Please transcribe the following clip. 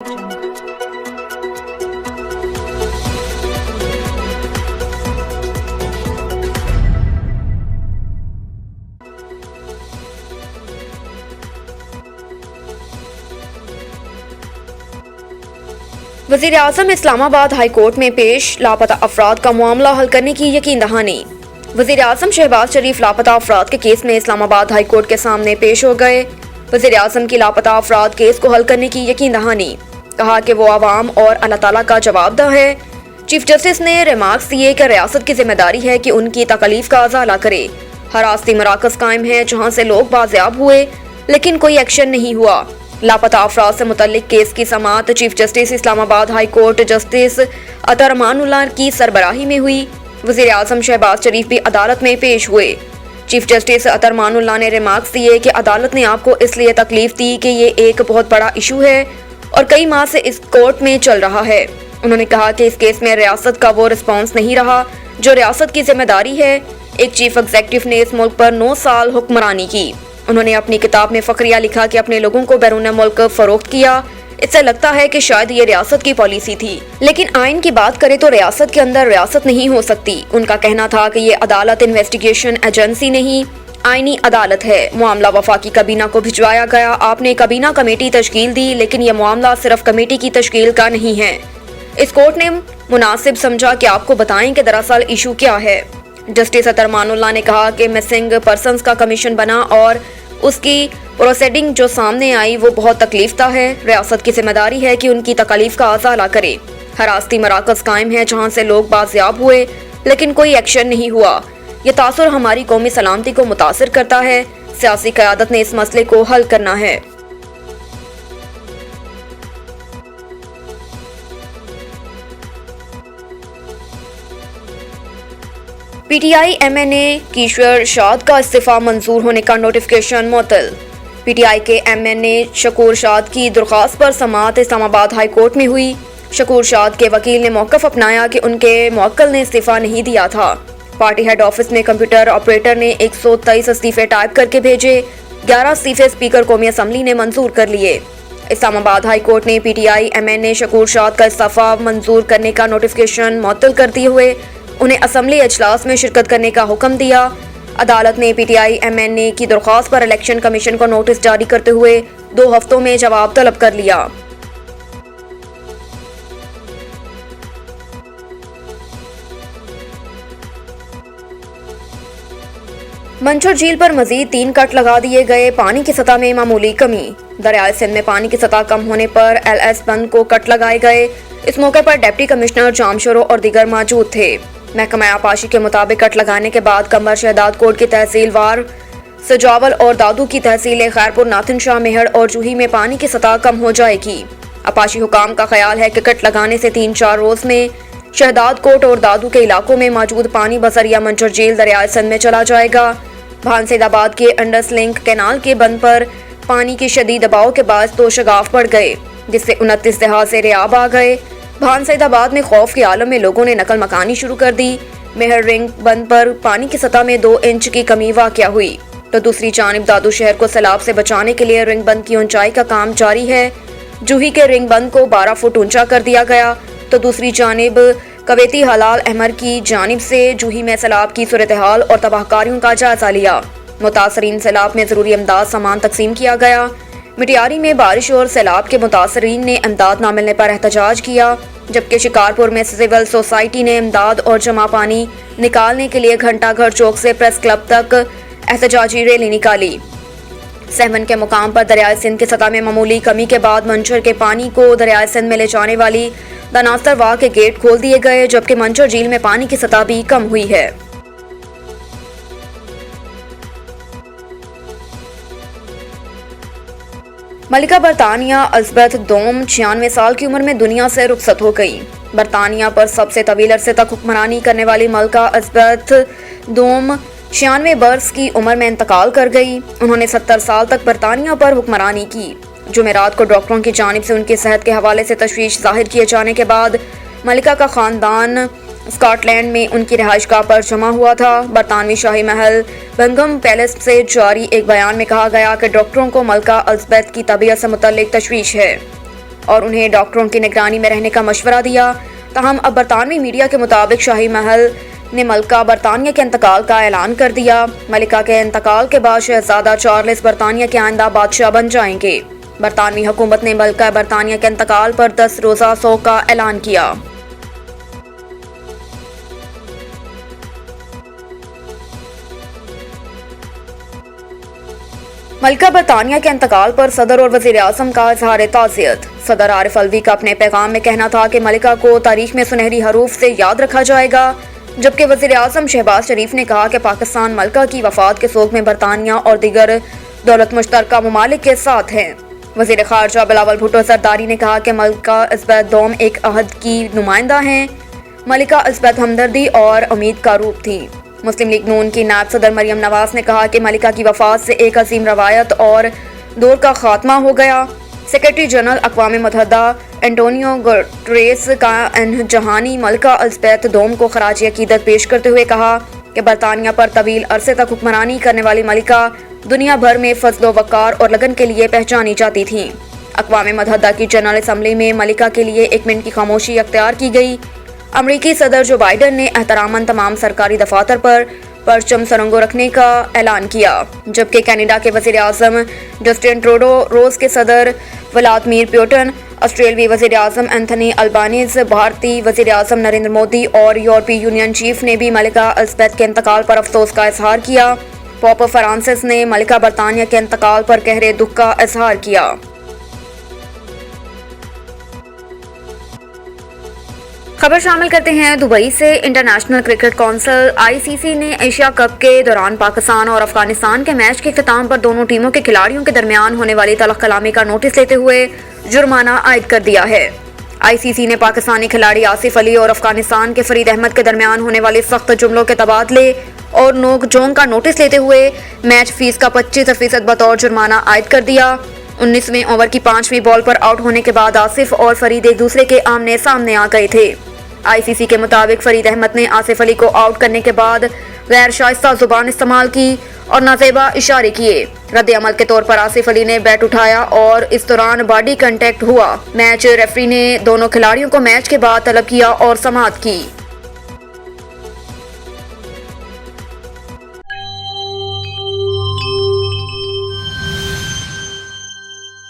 वज़ीर आज़म Islamabad high court में पेश लापता अफराद का मामला हल करने की यकीन दहानी। वज़ीर आज़म शहबाज शरीफ लापता अफराद के केस में इस्लामाबाद हाई कोर्ट के सामने पेश हो गए। वज़ीर आज़म की लापता अफराद केस को हल करने की यकीन दहानी, कहा कि वो आवाम और अल्लाह ताला का जवाबदेह है। चीफ जस्टिस ने रिमार्क्स दिए कि रियासत की जिम्मेदारी है कि उनकी तकलीफ का अजाला करे। हरासती मराकज़ कायम है जहाँ से लोग बाजियाब हुए लेकिन कोई एक्शन नहीं हुआ। लापता अफराद से मुतल्लिक केस की समाअत chief justice Islamabad high court justice Athar Amanullah की सरबराही में हुई। वज़ीर आज़म शहबाज शरीफ भी अदालत में पेश हुए। चीफ जस्टिस अतर अमानुल्लाह ने रिमार्क्स दिए कि अदालत ने आपको इसलिए तकलीफ दी कि ये एक बहुत बड़ा इशू है और कई माह से इस कोर्ट में चल रहा है। उन्होंने कहा कि इस केस में रियासत का वो रिस्पॉन्स नहीं रहा जो रियासत की जिम्मेदारी है। एक चीफ एग्जीक्यूटिव ने इस मुल्क पर 9 साल हुक्मरानी की। उन्होंने अपनी किताब में फखरिया लिखा कि अपने लोगों को बैरून मुल्क फरोख्त किया। इससे लगता है कि शायद ये रियासत की पॉलिसी थी, लेकिन आइन की बात करें तो रियासत के अंदर रियासत नहीं हो सकती। उनका कहना था कि ये अदालत इन्वेस्टिगेशन एजेंसी नहीं, आईनी अदालत है। मामला वफाकी कबीना को भिजवाया गया। आपने कबीना कमेटी तश्कील दी, लेकिन ये मामला सिर्फ कमेटी की तश्कील का नहीं है। इस कोर्ट ने मुनासिब समझा कि आपको बताएं कि दरअसल इशू क्या है। जस्टिस अतर अमानुल्लाह ने कहा कि मिसिंग पर्सन्स का कमीशन बना और उसकी प्रोसीडिंग जो सामने आई वो बहुत तकलीफदा है। रियासत की जिम्मेदारी है कि उनकी तकलीफ का अजाला करे। हरासती मराकज़ कायम है जहाँ से लोग बाजियाब हुए लेकिन कोई एक्शन नहीं हुआ। ये तासुर हमारी कौमी सलामती को मुतासिर करता है। सियासी क़यादत ने इस मसले को हल करना है। पीटीआई एमएनए कीश्वर शाद का इस्तीफा मंजूर होने का नोटिफिकेशन मुअत्तल। पीटीआई के एमएनए शकूर शाद की दरख्वास्त पर समाअत इस्लामाबाद हाई कोर्ट में हुई। शकूर शाद के वकील ने मौक़िफ़ अपनाया कि उनके मुवक्किल ने इस्तीफा नहीं दिया था। पार्टी हेड ऑफिस में कंप्यूटर ऑपरेटर ने 123 इस्तीफे टाइप करके भेजे। 11 इस्तीफे स्पीकर कौमी असम्बली ने मंजूर कर लिए। इस्लामाबाद हाई कोर्ट ने पीटीआई एमएनए शकूर शाद का इस्तीफा मंजूर करने का नोटिफिकेशन मुअत्तल कर दिए हुए उन्हें असम्बली इजलास में शिरकत करने का हुक्म दिया। अदालत ने पीटीआई एमएनए की दरख्वास्त पर इलेक्शन कमीशन को नोटिस जारी करते हुए 2 हफ्तों में जवाब तलब कर लिया। मंचर झील पर मजीद 3 कट लगा दिए गए। पानी की सतह में मामूली कमी। दरियाए सिंध में पानी की सतह कम होने पर एलएस बंद को कट लगाए गए। इस मौके पर डिप्टी कमिश्नर जामशोरो और दीगर मौजूद थे। महकमा आपाशी के मुताबिक कट लगाने के बाद कमर शहदाद कोट की तहसील वार सजावल और दादू की तहसील खैरपुर नाथिन शाह मेहड़ और जूही में पानी की सतह कम हो जाएगी। आपाशी हुकाम का ख्याल है कि कट लगाने से 3-4 रोज में शहदाद कोट और दादू के इलाकों में मौजूद पानी बसरिया मंचर झील दरियाए सिंध में चला जाएगा। भानसैदाबाद के अंडस लिंक कैनाल के बंद पर पानी के शदीद दबाव के बाद 2 शगाफ पड़ गए, जिससे 29 जहाज़े आब आ गए। भानसैदाबाद में खौफ के आलम में लोगों ने नकल मकानी शुरू कर दी। मेहर रिंग बंद पर पानी की सतह में 2 इंच की कमी वाक़या हुई, तो दूसरी जानिब दादू शहर को सैलाब से बचाने के लिए रिंग बंद की ऊंचाई का काम जारी है। जूही के रिंग बंद को 12 फुट ऊंचा कर दिया गया, तो दूसरी जानिब कवेती हलाल अहमर की जानिब से जूही में सैलाब की सूरत हाल और तबाहकारियों का जायजा लिया। मुतासरीन सैलाब में ज़रूरी इमदाद सामान तकसीम किया गया। मिटियारी में बारिश और सैलाब के मुतासरीन ने इमदाद न मिलने पर एहतजाज किया, जबकि शिकारपुर में सिविल सोसाइटी ने इमदाद और जमा पानी निकालने के लिए घंटा घर चौक से प्रेस क्लब तक एहतजाजी रैली निकाली। सहवन के मुकाम पर दरियाए सिंध की सतह में मामूली कमी के बाद मंचर के पानी को दरियाए सिंध में ले जाने वाली दनास्तर वाह के गेट खोल दिए गए, जबकि मंचर झील में पानी की सतह भी कम हुई है। मलिका बरतानिया एलिज़ाबेथ दोम 96 साल की उम्र में दुनिया से रुखसत हो गई। बरतानिया पर सबसे तवील अरसे तक हुक्मरानी करने वाली मलिका एलिज़ाबेथ दोम 96 बरस की उम्र में इंतकाल कर गई। उन्होंने 70 साल तक बरतानिया पर हुक्मरानी की। जुमेरात को डॉक्टरों की जानिब से उनकी सेहत के हवाले से तशवीश जाहिर किए जाने के बाद मलिका का खानदान स्कॉटलैंड में उनकी रिहाइशगाह पर जमा हुआ था। बरतानवी शाही महल बंगम पैलेस से जारी एक बयान में कहा गया कि डॉक्टरों को मलिका एलिज़ाबेथ की तबीयत से मुतल्लिक तशवीश है। اور انہیں ڈاکٹروں کی نگرانی میں رہنے کا مشورہ دیا. تاہم اب برطانوی میڈیا کے مطابق شاہی محل نے ملکہ برطانیہ کے انتقال کا اعلان کر دیا. ملکہ کے انتقال کے بعد شہزادہ چارلس برطانیہ کے آئندہ بادشاہ بن جائیں گے. برطانوی حکومت نے ملکہ برطانیہ کے انتقال پر 10 روزہ سوگ کا اعلان کیا. ملکہ برطانیہ کے انتقال پر صدر اور وزیر اعظم کا اظہار تعزیت. صدر عارف الوی کا اپنے پیغام میں کہنا تھا کہ ملکہ کو تاریخ میں سنہری حروف سے یاد رکھا جائے گا، جبکہ وزیر اعظم شہباز شریف نے کہا کہ پاکستان ملکہ کی وفات کے سوگ میں برطانیہ اور دیگر دولت مشترکہ ممالک کے ساتھ ہیں. وزیر خارجہ بلاول بھٹو زرداری نے کہا کہ ملکہ الزبیتھ دوم ایک عہد کی نمائندہ ہیں. ملکہ الزبیتھ ہمدردی اور امید کا روپ تھی. مسلم لیگ نون کی نائب صدر مریم نواز نے کہا کہ ملکہ کی وفات سے ایک عظیم روایت اور دور کا خاتمہ ہو گیا. سیکرٹری جنرل اقوام متحدہ انٹونیو گٹریس کا جہانی ملکہ الزبیتھ دوم کو خراج عقیدت پیش کرتے ہوئے کہا کہ برطانیہ پر طویل عرصے تک حکمرانی کرنے والی ملکہ دنیا بھر میں فضل و وقار اور لگن کے لیے پہچانی جاتی تھیں. اقوام متحدہ کی جنرل اسمبلی میں ملکہ کے لیے 1 منٹ کی خاموشی اختیار کی گئی. امریکی صدر جو بائیڈن نے احتراماً تمام سرکاری دفاتر پر پرچم سرنگو رکھنے کا اعلان کیا، جبکہ کینیڈا کے وزیر اعظم جسٹن ٹروڈو، روس کے صدر ولادیمیر پوٹن، آسٹریلوی وزیر اعظم اینتھونی البانیز، بھارتی وزیر اعظم نریندر مودی اور یورپی یونین چیف نے بھی ملکہ الزبیتھ کے انتقال پر افسوس کا اظہار کیا. پوپ فرانسس نے ملکہ برطانیہ کے انتقال پر گہرے دکھ کا اظہار کیا. خبر شامل کرتے ہیں دبئی سے. انٹرنیشنل کرکٹ کونسل ICC نے ایشیا کپ کے دوران پاکستان اور افغانستان کے میچ کے اختتام پر دونوں ٹیموں کے کھلاڑیوں کے درمیان ہونے والی تلخ کلامی کا نوٹس لیتے ہوئے جرمانہ عائد کر دیا ہے. ICC نے پاکستانی کھلاڑی آصف علی اور افغانستان کے فرید احمد کے درمیان ہونے والی سخت جملوں کے تبادلے اور نوک جھونک کا نوٹس لیتے ہوئے میچ فیس کا 25% بطور جرمانہ عائد کر دیا. 19ویں اوور کی 5ویں بال پر آؤٹ ہونے کے بعد آصف اور فرید ایک دوسرے کے آمنے سامنے آ گئے تھے. ICC کے مطابق فرید احمد نے آصف علی کو آؤٹ کرنے کے بعد غیر شائستہ زبان استعمال کی اور نازیبا اشارے کیے. رد عمل کے طور پر آصف علی نے بیٹ اٹھایا اور اس دوران باڈی کنٹیکٹ ہوا. میچ ریفری نے دونوں کھلاڑیوں کو میچ کے بعد طلب کیا اور سماعت کی.